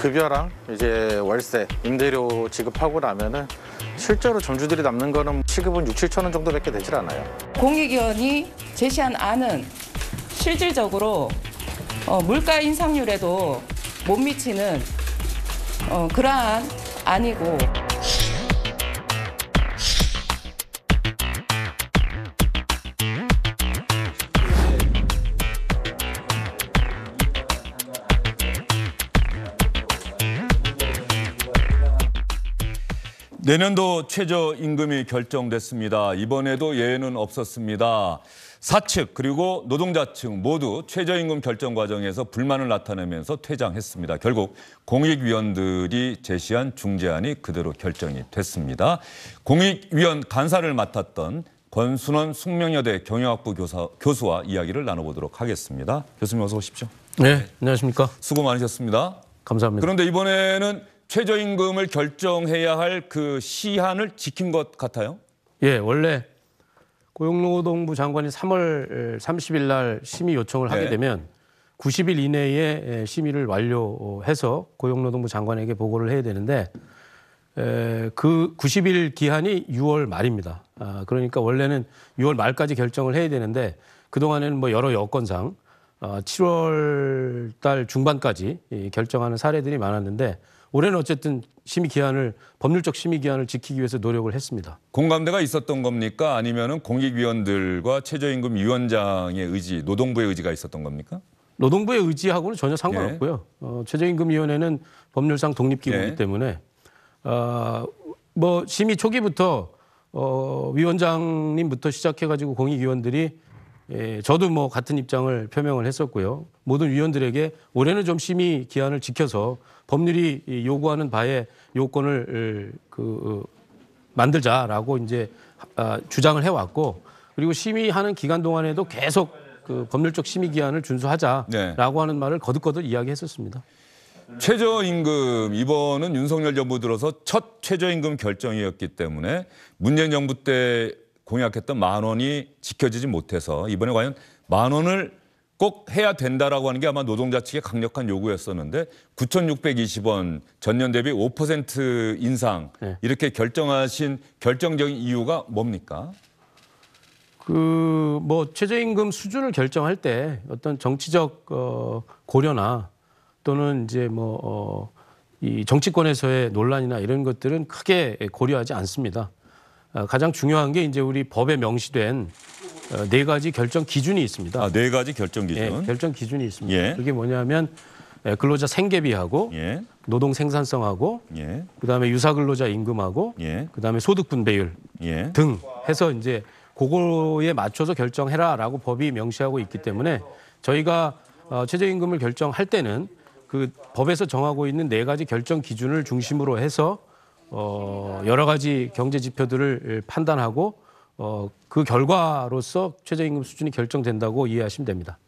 급여랑 이제 월세, 임대료 지급하고 나면은 실제로 점주들이 남는 거는 시급은 6, 7천 원 정도밖에 되질 않아요. 공익위원이 제시한 안은 실질적으로 물가 인상률에도 못 미치는 그러한 안이고. 내년도 최저임금이 결정됐습니다. 이번에도 예외는 없었습니다. 사측 그리고 노동자 측 모두 최저임금 결정 과정에서 불만을 나타내면서 퇴장했습니다. 결국 공익위원들이 제시한 중재안이 그대로 결정이 됐습니다. 공익위원 간사를 맡았던 권순원 숙명여대 경영학부 교수와 이야기를 나눠보도록 하겠습니다. 교수님 어서 오십시오. 네, 안녕하십니까. 수고 많으셨습니다. 감사합니다. 그런데 이번에는 최저임금을 결정해야 할 그 시한을 지킨 것 같아요? 예, 원래 고용노동부 장관이 3월 30일 날 심의 요청을 하게 되면 90일 이내에 심의를 완료해서 고용노동부 장관에게 보고를 해야 되는데 그 90일 기한이 6월 말입니다. 그러니까 원래는 6월 말까지 결정을 해야 되는데 그동안에는 뭐 여러 여건상 7월 달 중반까지 결정하는 사례들이 많았는데 올해는 어쨌든 법률적 심의 기한을 지키기 위해서 노력을 했습니다. 공감대가 있었던 겁니까? 아니면은 공익위원들과 최저임금 위원장의 의지, 노동부의 의지가 있었던 겁니까? 노동부의 의지하고는 전혀 상관없고요. 최저임금위원회는 법률상 독립기구이기 때문에 뭐 심의 초기부터 위원장님부터 시작해가지고 공익위원들이 저도 뭐 같은 입장을 표명을 했었고요. 모든 위원들에게 올해는 좀 심의 기한을 지켜서 법률이 요구하는 바에 요건을 만들자라고 이제 주장을 해왔고, 그리고 심의하는 기간 동안에도 계속 그 법률적 심의 기한을 준수하자라고 하는 말을 거듭거듭 이야기했었습니다. 최저임금 이번은 윤석열 정부 들어서 첫 최저임금 결정이었기 때문에 문재인 정부 때 공약했던 10,000원이 지켜지지 못해서 이번에 과연 10,000원을 꼭 해야 된다라고 하는 게 아마 노동자 측의 강력한 요구였었는데 9,620원 전년 대비 5% 인상 이렇게 결정하신 결정적인 이유가 뭡니까? 뭐 최저임금 수준을 결정할 때 어떤 정치적 고려나 또는 이제 이 정치권에서의 논란이나 이런 것들은 크게 고려하지 않습니다. 가장 중요한 게 이제 우리 법에 명시된 4가지 결정 기준이 있습니다. 4가지 결정 기준. 예, 결정 기준이 있습니다. 그게 뭐냐면 근로자 생계비하고 노동 생산성하고 그다음에 유사 근로자 임금하고 그다음에 소득 분배율 등 해서 이제 그거에 맞춰서 결정해라라고 법이 명시하고 있기 때문에 저희가 최저임금을 결정할 때는 그 법에서 정하고 있는 4가지 결정 기준을 중심으로 해서 여러 가지 경제 지표들을 판단하고 그 결과로서 최저임금 수준이 결정된다고 이해하시면 됩니다.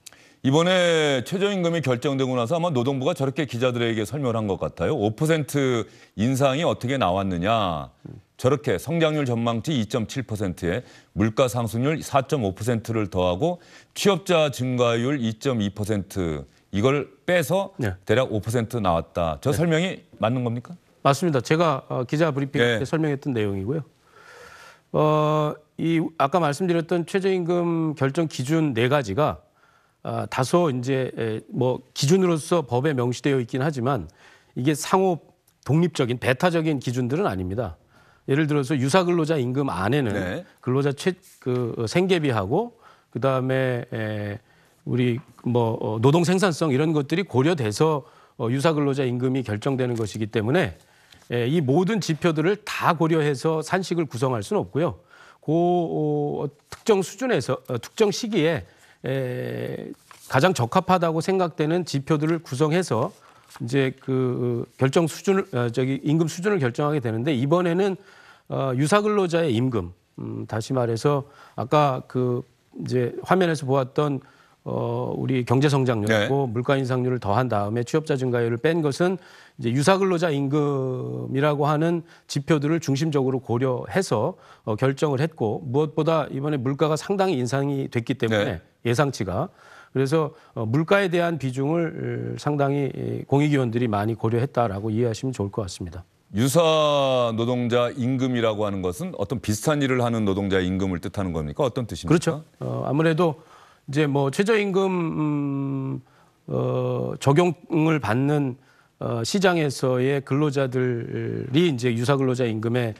이번에 최저임금이 결정되고 나서 아마 노동부가 저렇게 기자들에게 설명을 한 것 같아요. 5% 인상이 어떻게 나왔느냐. 저렇게 성장률 전망치 2.7%에 물가 상승률 4.5%를 더하고 취업자 증가율 2.2% 이걸 빼서 대략 5% 나왔다. 저 설명이 맞는 겁니까? 맞습니다. 제가 기자 브리핑 때 설명했던 내용이고요. 아까 말씀드렸던 최저임금 결정 기준 4가지가 다소 이제 뭐 기준으로서 법에 명시되어 있긴 하지만 이게 상호 독립적인 배타적인 기준들은 아닙니다. 예를 들어서 유사 근로자 임금 안에는 근로자 생계비하고 그다음에 우리 뭐 노동 생산성 이런 것들이 고려돼서 유사 근로자 임금이 결정되는 것이기 때문에 이 모든 지표들을 다 고려해서 산식을 구성할 수는 없고요. 그 특정 수준에서 특정 시기에 가장 적합하다고 생각되는 지표들을 구성해서 이제 그 결정 수준을 임금 수준을 결정하게 되는데 이번에는 유사 근로자의 임금 다시 말해서 아까 그 이제 화면에서 보았던 우리 경제 성장률하고 물가 인상률을 더한 다음에 취업자 증가율을 뺀 것은 이제 유사 근로자 임금이라고 하는 지표들을 중심적으로 고려해서 결정을 했고 무엇보다 이번에 물가가 상당히 인상이 됐기 때문에 예상치가 그래서 물가에 대한 비중을 상당히 공익위원들이 많이 고려했다라고 이해하시면 좋을 것 같습니다. 유사 노동자 임금이라고 하는 것은 어떤 비슷한 일을 하는 노동자 임금을 뜻하는 겁니까? 어떤 뜻입니까? 그렇죠. 아무래도 이제 뭐 최저임금 적용을 받는 시장에서의 근로자들이 이제 유사근로자 임금에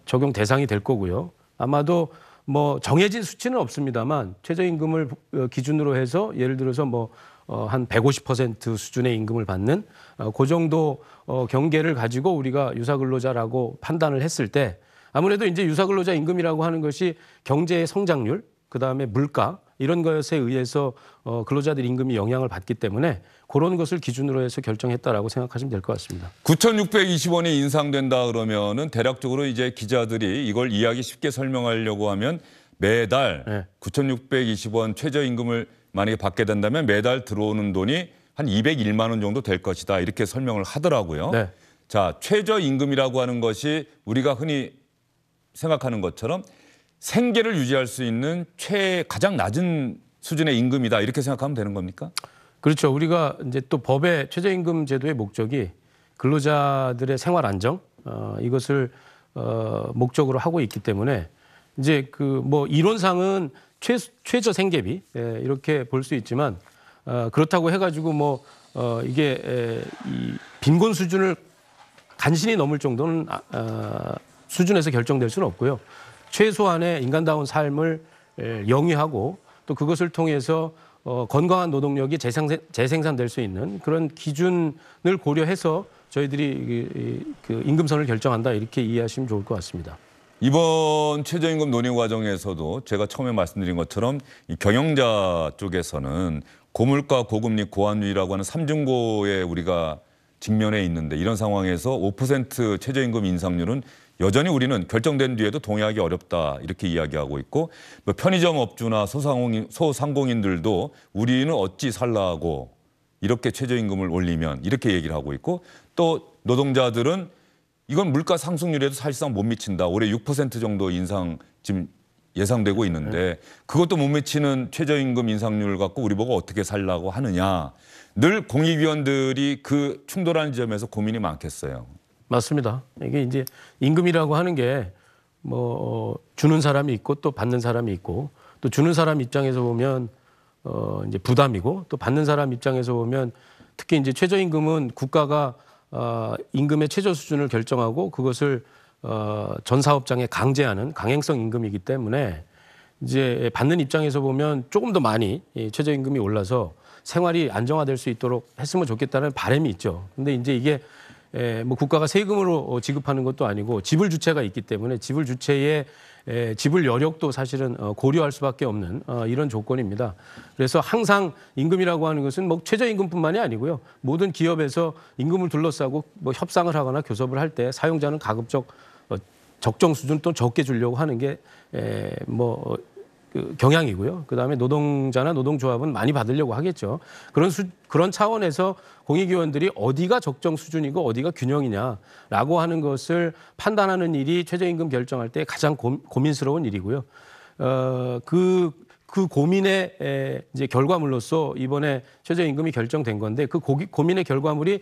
적용 대상이 될 거고요. 아마도 뭐 정해진 수치는 없습니다만 최저임금을 기준으로 해서 예를 들어서 뭐 한 150% 수준의 임금을 받는 그 정도 경계를 가지고 우리가 유사근로자라고 판단을 했을 때 아무래도 이제 유사근로자 임금이라고 하는 것이 경제의 성장률, 그다음에 물가 이런 것에 의해서 근로자들 임금이 영향을 받기 때문에 그런 것을 기준으로 해서 결정했다라고 생각하시면 될 것 같습니다. 9,620원이 인상된다 그러면은 대략적으로 이제 기자들이 이걸 이해하기 쉽게 설명하려고 하면 매달 네. 9,620원 최저임금을 만약에 받게 된다면 매달 들어오는 돈이 한 201만 원 정도 될 것이다. 이렇게 설명을 하더라고요. 네. 자, 최저임금이라고 하는 것이 우리가 흔히 생각하는 것처럼 생계를 유지할 수 있는 가장 낮은 수준의 임금이다. 이렇게 생각하면 되는 겁니까? 그렇죠. 우리가 이제 또 법의 최저임금 제도의 목적이 근로자들의 생활 안정 이것을 목적으로 하고 있기 때문에 이제 그 뭐 이론상은 최저 생계비 이렇게 볼 수 있지만 그렇다고 해가지고 뭐 이게 이 빈곤 수준을 간신히 넘을 정도는 수준에서 결정될 수는 없고요. 최소한의 인간다운 삶을 영위하고 또 그것을 통해서 건강한 노동력이 재생산될 수 있는 그런 기준을 고려해서 저희들이 그 임금선을 결정한다 이렇게 이해하시면 좋을 것 같습니다. 이번 최저임금 논의 과정에서도 제가 처음에 말씀드린 것처럼 이 경영자 쪽에서는 고물가, 고금리, 고환율이라고 하는 삼중고에 우리가 직면해 있는데 이런 상황에서 5% 최저임금 인상률은 여전히 우리는 결정된 뒤에도 동의하기 어렵다 이렇게 이야기하고 있고 뭐 편의점 업주나 소상공인들도 우리는 어찌 살라고 이렇게 최저임금을 올리면 이렇게 얘기를 하고 있고 또 노동자들은 이건 물가 상승률에도 사실상 못 미친다. 올해 6% 정도 인상 지금 예상되고 있는데 그것도 못 미치는 최저임금 인상률 갖고 우리 보고 어떻게 살라고 하느냐. 늘 공익위원들이 그 충돌하는 지점에서 고민이 많겠어요. 맞습니다. 이게 이제 임금이라고 하는 게 뭐 주는 사람이 있고 또 받는 사람이 있고 또 주는 사람 입장에서 보면 이제 부담이고 또 받는 사람 입장에서 보면 특히 이제 최저임금은 국가가 임금의 최저 수준을 결정하고 그것을 전 사업장에 강제하는 강행성 임금이기 때문에 이제 받는 입장에서 보면 조금 더 많이 최저임금이 올라서 생활이 안정화될 수 있도록 했으면 좋겠다는 바람이 있죠. 근데 이제 이게 뭐 국가가 세금으로 지급하는 것도 아니고 지불 주체가 있기 때문에 지불 주체의 지불 여력도 사실은 고려할 수밖에 없는 이런 조건입니다. 그래서 항상 임금이라고 하는 것은 뭐 최저임금뿐만이 아니고요. 모든 기업에서 임금을 둘러싸고 뭐 협상을 하거나 교섭을 할 때 사용자는 가급적 적정 수준 또 적게 주려고 하는 게 그 경향이고요. 그다음에 노동자나 노동조합은 많이 받으려고 하겠죠. 그런 차원에서 공익위원들이 어디가 적정 수준이고 어디가 균형이냐라고 하는 것을 판단하는 일이 최저임금 결정할 때 가장 고민스러운 일이고요. 그 고민의 이제 결과물로서 이번에 최저임금이 결정된 건데 그 고민의 결과물이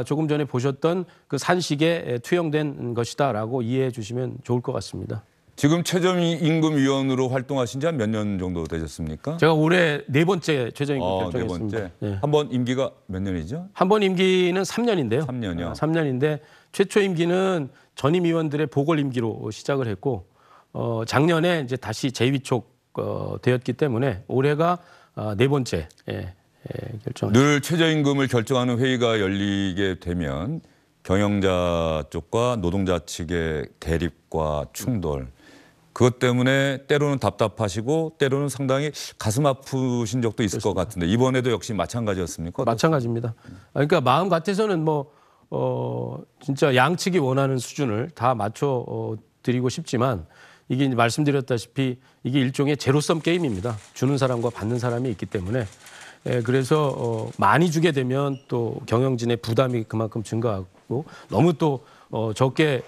조금 전에 보셨던 그 산식에 투영된 것이다라고 이해해 주시면 좋을 것 같습니다. 지금 최저임금위원으로 활동하신 지 한 몇 년 정도 되셨습니까? 제가 올해 4번째 최저임금 결정했습니다. 4번째. 네. 한 번 임기가 몇 년이죠? 한 번 임기는 3년인데요. 3년이요. 3년인데 최초 임기는 전임 위원들의 보궐 임기로 시작을 했고 작년에 이제 다시 재위촉 되었기 때문에 올해가 4번째 결정. 늘 최저임금을 결정하는 회의가 열리게 되면 경영자 쪽과 노동자 측의 대립과 충돌 그것 때문에 때로는 답답하시고 때로는 상당히 가슴 아프신 적도 있을 것 같은데 이번에도 역시 마찬가지였습니까? 마찬가지입니다. 그러니까 마음 같아서는 진짜 양측이 원하는 수준을 다 맞춰 드리고 싶지만 이게 말씀드렸다시피 이게 일종의 제로섬 게임입니다. 주는 사람과 받는 사람이 있기 때문에 그래서 많이 주게 되면 또 경영진의 부담이 그만큼 증가하고 너무 또 적게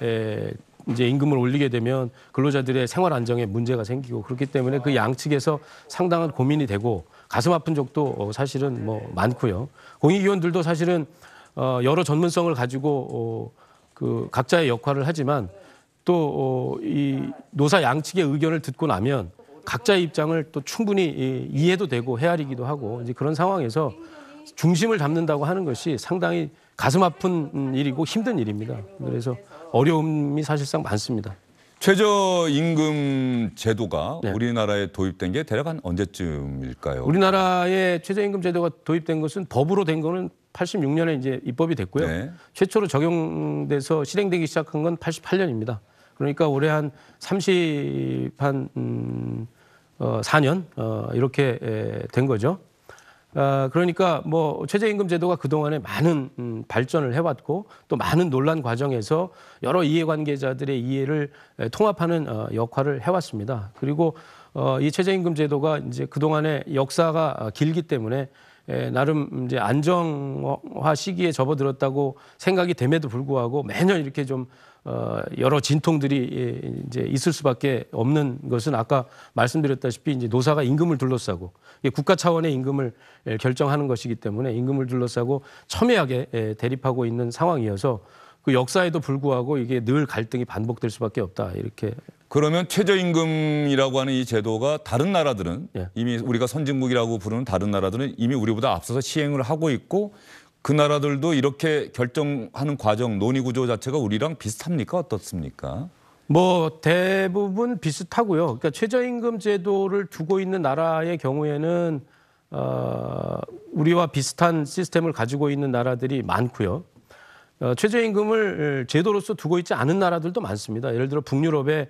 이제 임금을 올리게 되면 근로자들의 생활 안정에 문제가 생기고 그렇기 때문에 그 양측에서 상당한 고민이 되고 가슴 아픈 적도 사실은 뭐 많고요. 공익위원들도 사실은 여러 전문성을 가지고 그 각자의 역할을 하지만 또 이 노사 양측의 의견을 듣고 나면 각자의 입장을 또 충분히 이해도 되고 헤아리기도 하고 이제 그런 상황에서 중심을 잡는다고 하는 것이 상당히 가슴 아픈 일이고 힘든 일입니다. 그래서 어려움이 사실상 많습니다. 최저임금 제도가 네. 우리나라에 도입된 게 대략 한 언제쯤일까요? 우리나라에 최저임금 제도가 도입된 것은 법으로 된 거는 86년에 이제 입법이 됐고요. 네. 최초로 적용돼서 실행되기 시작한 건 88년입니다. 그러니까 올해 한 4년 이렇게 된 거죠. 그러니까 뭐 최저임금 제도가 그동안에 많은 발전을 해왔고 또 많은 논란 과정에서 여러 이해관계자들의 이해를 통합하는 역할을 해왔습니다. 그리고 이 최저임금 제도가 이제 그동안의 역사가 길기 때문에 나름 이제 안정화 시기에 접어들었다고 생각이 됨에도 불구하고 매년 이렇게 좀 여러 진통들이 이제 있을 수밖에 없는 것은 아까 말씀드렸다시피 이제 노사가 임금을 둘러싸고 국가 차원의 임금을 결정하는 것이기 때문에 임금을 둘러싸고 첨예하게 대립하고 있는 상황이어서 그 역사에도 불구하고 이게 늘 갈등이 반복될 수밖에 없다 이렇게. 그러면 최저임금이라고 하는 이 제도가 다른 나라들은 예. 이미 우리가 선진국이라고 부르는 다른 나라들은 이미 우리보다 앞서서 시행을 하고 있고 그 나라들도 이렇게 결정하는 과정, 논의 구조 자체가 우리랑 비슷합니까? 어떻습니까? 뭐 대부분 비슷하고요. 그러니까 최저임금 제도를 두고 있는 나라의 경우에는 우리와 비슷한 시스템을 가지고 있는 나라들이 많고요. 최저임금을 제도로서 두고 있지 않은 나라들도 많습니다. 예를 들어 북유럽의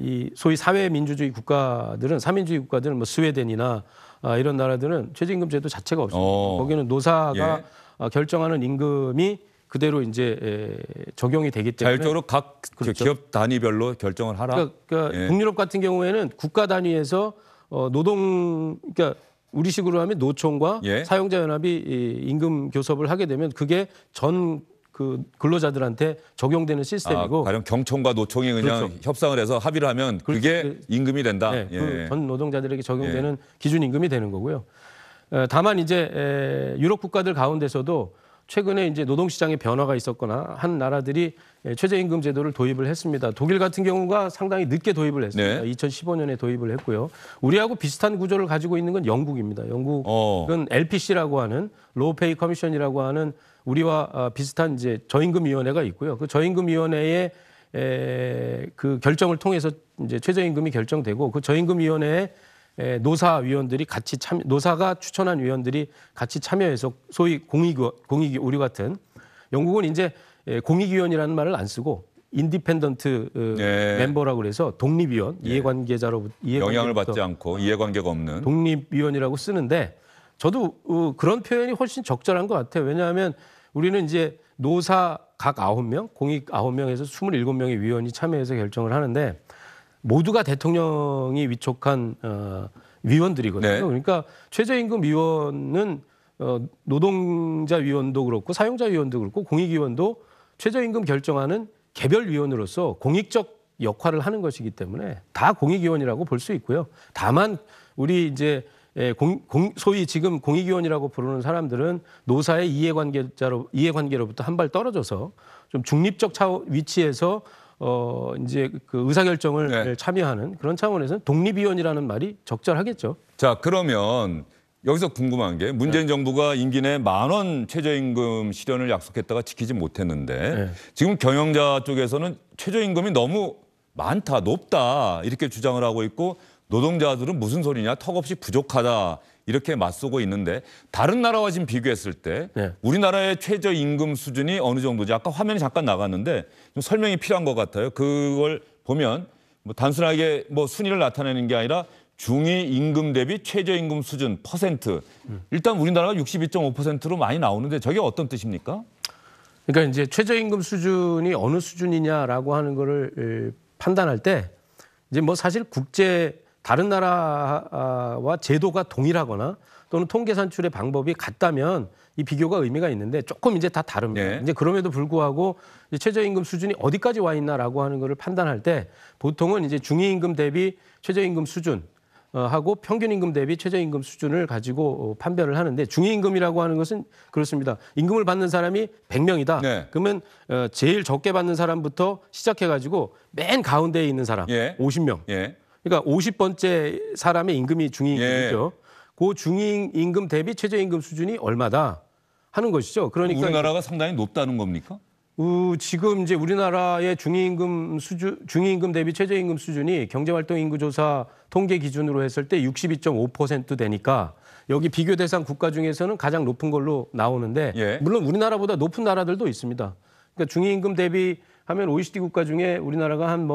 이 소위 사회민주주의 국가들은 사민주의 국가들은 뭐 스웨덴이나 이런 나라들은 최저임금 제도 자체가 없습니다. 거기는 노사가 결정하는 임금이 그대로 이제 적용이 되기 때문에 자율적으로 각 그렇죠. 기업 단위별로 결정을 하라. 그러니까 예. 북유럽 같은 경우에는 국가 단위에서 그러니까 우리식으로 하면 노총과 예. 사용자 연합이 이 임금 교섭을 하게 되면 그게 전 그 근로자들한테 적용되는 시스템이고 가령 경총과 노총이 그냥 그렇죠. 협상을 해서 합의를 하면 그게 임금이 된다. 네, 예. 그 전 노동자들에게 적용되는 기준 임금이 되는 거고요. 다만 이제 유럽 국가들 가운데서도 최근에 이제 노동시장에 변화가 있었거나 한 나라들이 최저임금 제도를 도입을 했습니다. 독일 같은 경우가 상당히 늦게 도입을 했습니다. 네. 2015년에 도입을 했고요. 우리하고 비슷한 구조를 가지고 있는 건 영국입니다. 영국은 LPC라고 하는 로우 페이 커미션이라고 하는 우리와 비슷한 이제 저임금위원회가 있고요. 그 저임금위원회의 그 결정을 통해서 이제 최저임금이 결정되고 그 저임금위원회에 노사위원들이 같이 노사가 추천한 위원들이 같이 참여해서 소위 공익 우리 같은 영국은 이제 공익위원이라는 말을 안 쓰고 인디펜던트 멤버라고 그래서 독립위원 이해관계자로부터 영향을 받지 않고 이해관계가 없는 독립위원이라고 쓰는데 저도 그런 표현이 훨씬 적절한 것 같아요. 왜냐하면 우리는 이제 노사 각 9명, 공익 9명에서 27명의 위원이 참여해서 결정을 하는데 모두가 대통령이 위촉한 위원들이거든요. 네. 그러니까 최저임금위원은 노동자위원도 그렇고 사용자위원도 그렇고 공익위원도 최저임금 결정하는 개별위원으로서 공익적 역할을 하는 것이기 때문에 다 공익위원이라고 볼 수 있고요. 다만 우리 이제 소위 지금 공익위원이라고 부르는 사람들은 노사의 이해관계로부터 한 발 떨어져서 좀 중립적 위치에서 이제 그 의사결정을 참여하는 그런 차원에서는 독립위원이라는 말이 적절하겠죠. 자, 그러면 여기서 궁금한 게 문재인 정부가 임기 내 10,000원 최저임금 실현을 약속했다가 지키지 못했는데 지금 경영자 쪽에서는 최저임금이 너무 많다, 높다 이렇게 주장을 하고 있고 노동자들은 무슨 소리냐, 턱없이 부족하다 이렇게 맞서고 있는데 다른 나라와 지금 비교했을 때 우리나라의 최저임금 수준이 어느 정도지? 아까 화면이 잠깐 나갔는데 좀 설명이 필요한 것 같아요. 그걸 보면 뭐 단순하게 뭐 순위를 나타내는 게 아니라 중위 임금 대비 최저임금 수준 퍼센트. 일단 우리나라가 62.5%로 많이 나오는데 저게 어떤 뜻입니까? 그러니까 이제 최저임금 수준이 어느 수준이냐라고 하는 거를 판단할 때 이제 뭐 사실 국제 다른 나라와 제도가 동일하거나 또는 통계 산출의 방법이 같다면 이 비교가 의미가 있는데 조금 이제 다 다릅니다. 예. 이제 그럼에도 불구하고 이제 최저임금 수준이 어디까지 와 있나라고 하는 것을 판단할 때 보통은 이제 중위임금 대비 최저임금 수준 하고 평균임금 대비 최저임금 수준을 가지고 판별을 하는데 중위임금이라고 하는 것은 그렇습니다. 임금을 받는 사람이 100명이다. 네. 그러면 제일 적게 받는 사람부터 시작해가지고 맨 가운데에 있는 사람 예. 50명. 예. 그러니까 50번째 사람의 임금이 중위임금이죠. 그 중위임금 대비 최저임금 수준이 얼마다 하는 것이죠. 그러니까 우리나라가 상당히 높다는 겁니까? 지금 이제 우리나라의 중위임금 대비 최저임금 수준이 경제활동인구조사 통계 기준으로 했을 때 62.5% 되니까 여기 비교 대상 국가 중에서는 가장 높은 걸로 나오는데 예. 물론 우리나라보다 높은 나라들도 있습니다. 그러니까 중위임금 대비 하면 OECD 국가 중에 우리나라가 한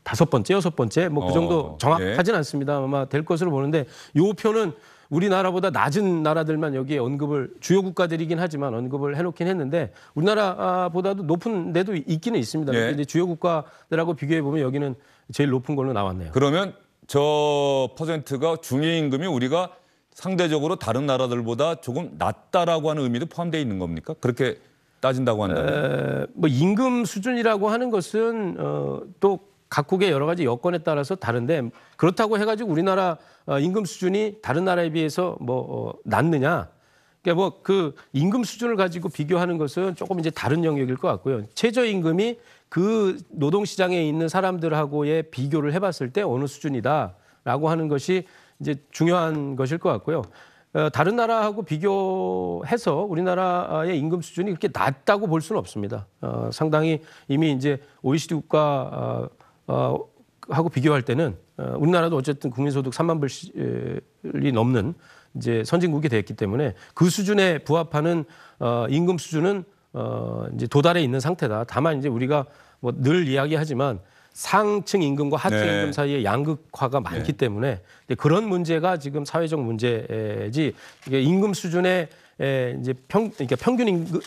다섯 번째, 여섯 번째 뭐 그 정도 정확하진 않습니다. 아마 될 것으로 보는데 이 표는 우리나라보다 낮은 나라들만 여기에 언급을 주요 국가들이긴 하지만 언급을 해놓긴 했는데 우리나라보다도 높은 데도 있기는 있습니다. 예. 이제 주요 국가들하고 비교해 보면 여기는 제일 높은 걸로 나왔네요. 그러면 저 퍼센트가 중위임금이 우리가 상대적으로 다른 나라들보다 조금 낮다라고 하는 의미도 포함되어 있는 겁니까? 그렇게 따진다고 한다면? 뭐 임금 수준이라고 하는 것은 또 각국의 여러 가지 여건에 따라서 다른데 그렇다고 해가지고 우리나라 임금 수준이 다른 나라에 비해서 낮느냐? 그러니까 뭐 그 임금 수준을 가지고 비교하는 것은 조금 이제 다른 영역일 것 같고요. 최저임금이 그 노동시장에 있는 사람들하고의 비교를 해봤을 때 어느 수준이다라고 하는 것이 이제 중요한 것일 것 같고요. 다른 나라하고 비교해서 우리나라의 임금 수준이 그렇게 낮다고 볼 수는 없습니다. 상당히 이미 이제 OECD 국가 하고 비교할 때는 우리나라도 어쨌든 국민소득 3만 불이 넘는 이제 선진국이 됐기 때문에 그 수준에 부합하는 임금 수준은 이제 도달해 있는 상태다. 다만 이제 우리가 뭐 늘 이야기하지만 상층 임금과 하층 네. 임금 사이에 양극화가 많기 때문에 그런 문제가 지금 사회적 문제지 이게 임금 수준의 이제 그러니까 평균 임금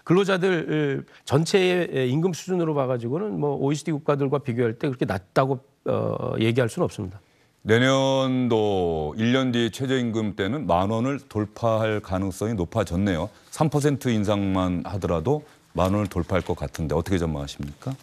근로자들 전체의 임금 수준으로 봐가지고는 뭐 OECD 국가들과 비교할 때 그렇게 낮다고 얘기할 수는 없습니다. 내년도 1년 뒤 최저임금 때는 10,000원을 돌파할 가능성이 높아졌네요. 3% 인상만 하더라도 10,000원을 돌파할 것 같은데 어떻게 전망하십니까?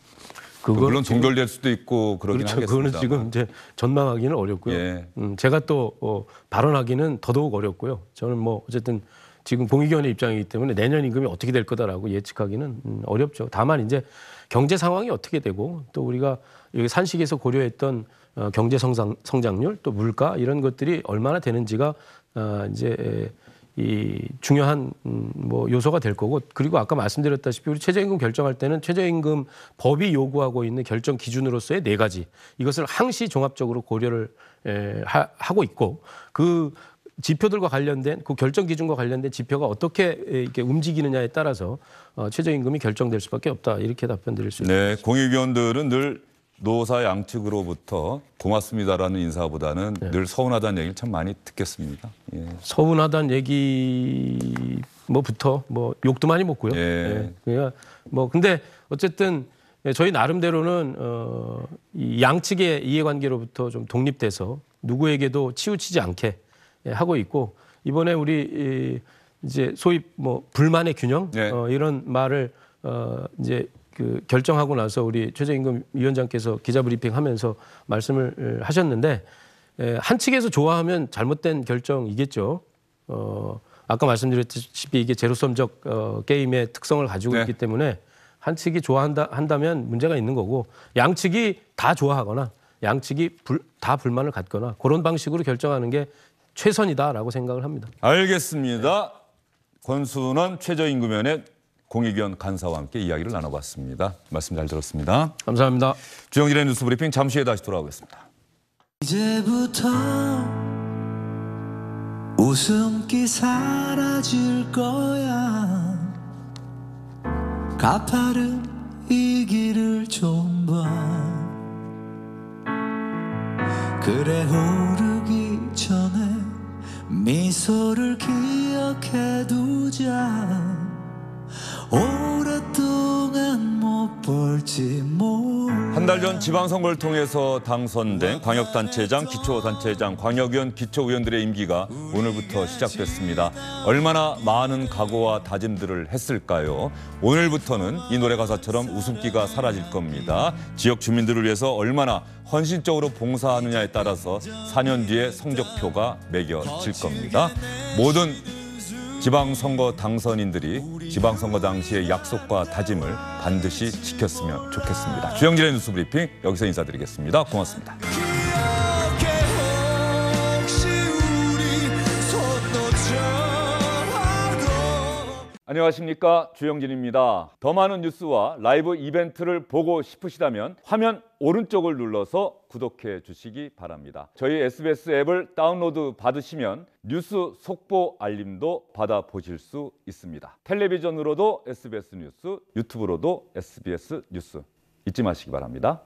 물론 동결될 수도 있고 그러긴 그렇죠. 하겠습니다. 그거는 지금 이제 전망하기는 어렵고요. 예. 제가 또 발언하기는 더더욱 어렵고요. 저는 뭐 어쨌든 지금 공익위원회 입장이기 때문에 내년 임금이 어떻게 될 거다라고 예측하기는 어렵죠. 다만 이제 경제 상황이 어떻게 되고 또 우리가 여기 산식에서 고려했던 경제 성장률 또 물가 이런 것들이 얼마나 되는지가 이제 이 중요한 뭐 요소가 될 거고 그리고 아까 말씀드렸다시피 우리 최저임금 결정할 때는 최저임금 법이 요구하고 있는 결정 기준으로서의 4가지 이것을 항시 종합적으로 고려를 하고 있고 그 지표들과 관련된 그 결정 기준과 관련된 지표가 어떻게 이렇게 움직이느냐에 따라서 최저임금이 결정될 수밖에 없다 이렇게 답변드릴 수 있습니다. 네, 공익위원들은 늘 노사 양측으로부터 고맙습니다라는 인사보다는 늘 서운하다는 얘기를 참 많이 듣겠습니다. 예. 서운하다는 얘기 뭐부터 뭐 욕도 많이 먹고요. 예. 그러니까 뭐 근데 어쨌든 저희 나름대로는 이 양측의 이해관계로부터 좀 독립돼서 누구에게도 치우치지 않게 하고 있고 이번에 우리 이제 소위 뭐 불만의 균형 네. 이런 말을 이제 그 결정하고 나서 우리 최저임금 위원장께서 기자브리핑하면서 말씀을 하셨는데 한 측에서 좋아하면 잘못된 결정이겠죠. 아까 말씀드렸다시피 이게 제로섬적 게임의 특성을 가지고 네. 있기 때문에 한 측이 좋아한다면 문제가 있는 거고 양측이 다 좋아하거나 양측이 다 불만을 갖거나 그런 방식으로 결정하는 게 최선이다라고 생각을 합니다. 알겠습니다. 권순원 최저임금위원회 공익위원 간사와 함께 이야기를 나눠봤습니다. 말씀 잘 들었습니다. 감사합니다. 주영진의 뉴스브리핑 잠시 후에 다시 돌아오겠습니다. 이제부터 웃음기 사라질 거야 가파른 이 길을 좀 봐 그래 오르기 전에 미소를 기억해 두자 오랫동안 못 볼지 몰라 달 전 지방선거를 통해서 당선된 광역단체장, 기초단체장, 광역위원, 기초위원들의 임기가 오늘부터 시작됐습니다. 얼마나 많은 각오와 다짐들을 했을까요? 오늘부터는 이 노래 가사처럼 웃음기가 사라질 겁니다. 지역 주민들을 위해서 얼마나 헌신적으로 봉사하느냐에 따라서 4년 뒤에 성적표가 매겨질 겁니다. 모든 지방선거 당선인들이 지방선거 당시의 약속과 다짐을 반드시 지켰으면 좋겠습니다. 주영진의 뉴스브리핑 여기서 인사드리겠습니다. 고맙습니다. 안녕하십니까, 주영진입니다. 더 많은 뉴스와 라이브 이벤트를 보고 싶으시다면 화면 오른쪽을 눌러서 구독해 주시기 바랍니다. 저희 SBS 앱을 다운로드 받으시면 뉴스 속보 알림도 받아보실 수 있습니다. 텔레비전으로도 SBS 뉴스, 유튜브로도 SBS 뉴스 잊지 마시기 바랍니다.